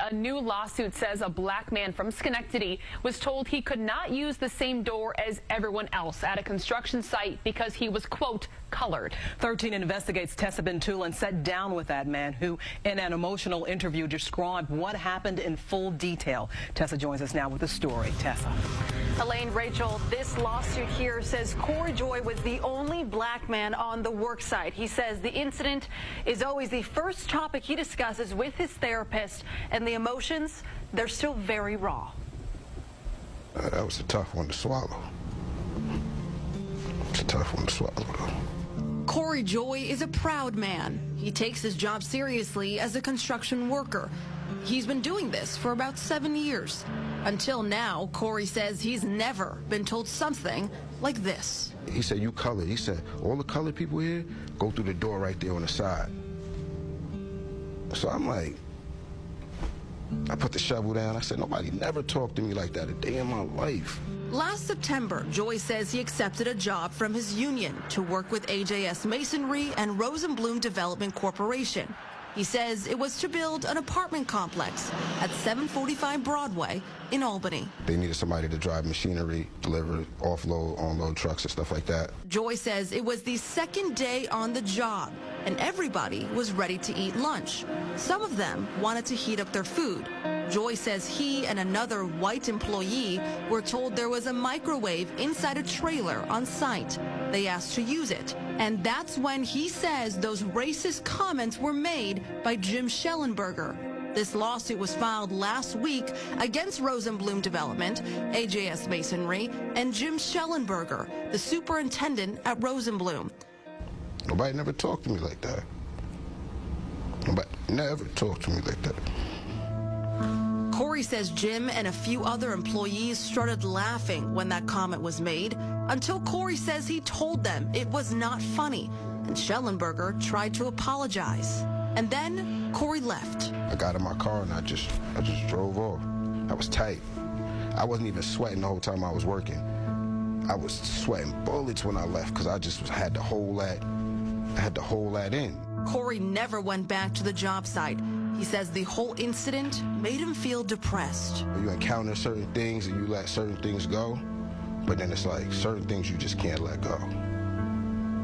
A new lawsuit says a black man from Schenectady was told he could not use the same door as everyone else at a construction site because he was, quote, colored. 13 investigates Tessa Bentulin sat down with that man who, in an emotional interview, described what happened in full detail. Tessa joins us now with the story. Tessa. Elaine, Rachel, this lawsuit here says Corey Joy was the only black man on the work site. He says the incident is always the first topic he discusses with his therapist, and the emotions, they're still very raw. That was a tough one to swallow. It's a tough one to swallow. Corey Joy is a proud man. He takes his job seriously as a construction worker. He's been doing this for about 7 years. Until now, Corey says he's never been told something like this. He said, you colored. He said, all the colored people here go through the door right there on the side. So I'm like, I put the shovel down. I said, nobody never talked to me like that a day in my life. Last September, Joy says he accepted a job from his union to work with AJS Masonry and Rosenblum Development Corporation. He says it was to build an apartment complex at 745 Broadway in Albany. They needed somebody to drive machinery, deliver, offload, unload trucks and stuff like that. Joy says it was the second day on the job, and everybody was ready to eat lunch. Some of them wanted to heat up their food. Joy says he and another white employee were told there was a microwave inside a trailer on site. They asked to use it, and that's when he says those racist comments were made by Jim Schellenberger. This lawsuit was filed last week against Rosenblum Development, AJS Masonry, and Jim Schellenberger, the superintendent at Rosenblum. Nobody never talked to me like that. Nobody never talked to me like that. Corey says Jim and a few other employees started laughing when that comment was made, until Corey says he told them it was not funny, and Schellenberger tried to apologize. And then Corey left. I got in my car and I just drove off. I was tight. I wasn't even sweating the whole time I was working. I was sweating bullets when I left because I just had to hold that in. Corey never went back to the job site. He says the whole incident made him feel depressed. You encounter certain things and you let certain things go, but then it's like certain things you just can't let go.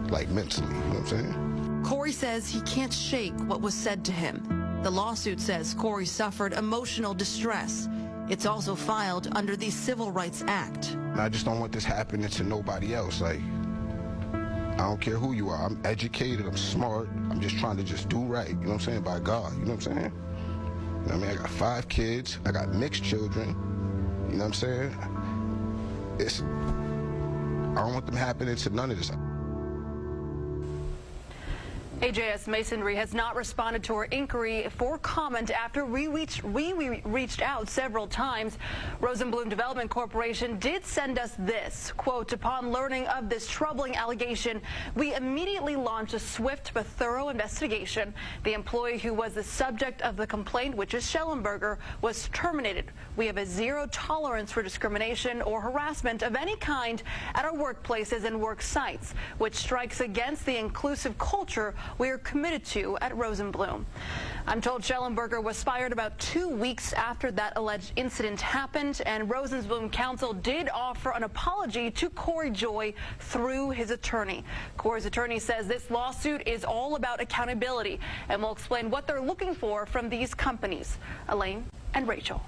Like mentally, you know what I'm saying? Corey says he can't shake what was said to him. The lawsuit says Corey suffered emotional distress. It's also filed under the Civil Rights Act. And I just don't want this happening to nobody else. Like, I don't care who you are. I'm educated, I'm smart. I'm just trying to just do right, you know what I'm saying, by God, you know what I'm saying? You know what I mean? I got 5 kids, I got mixed children, you know what I'm saying? I don't want them happening to none of this. AJS Masonry has not responded to our inquiry for comment after we reached out several times. Rosenblum Development Corporation did send us this, quote, upon learning of this troubling allegation, we immediately launched a swift but thorough investigation. The employee who was the subject of the complaint, which is Schellenberger, was terminated. We have a zero tolerance for discrimination or harassment of any kind at our workplaces and work sites, which strikes against the inclusive culture we are committed to at Rosenblum. I'm told Schellenberger was fired about 2 weeks after that alleged incident happened, and Rosenblum counsel did offer an apology to Corey Joy through his attorney. Corey's attorney says this lawsuit is all about accountability and will explain what they're looking for from these companies. Elaine and Rachel.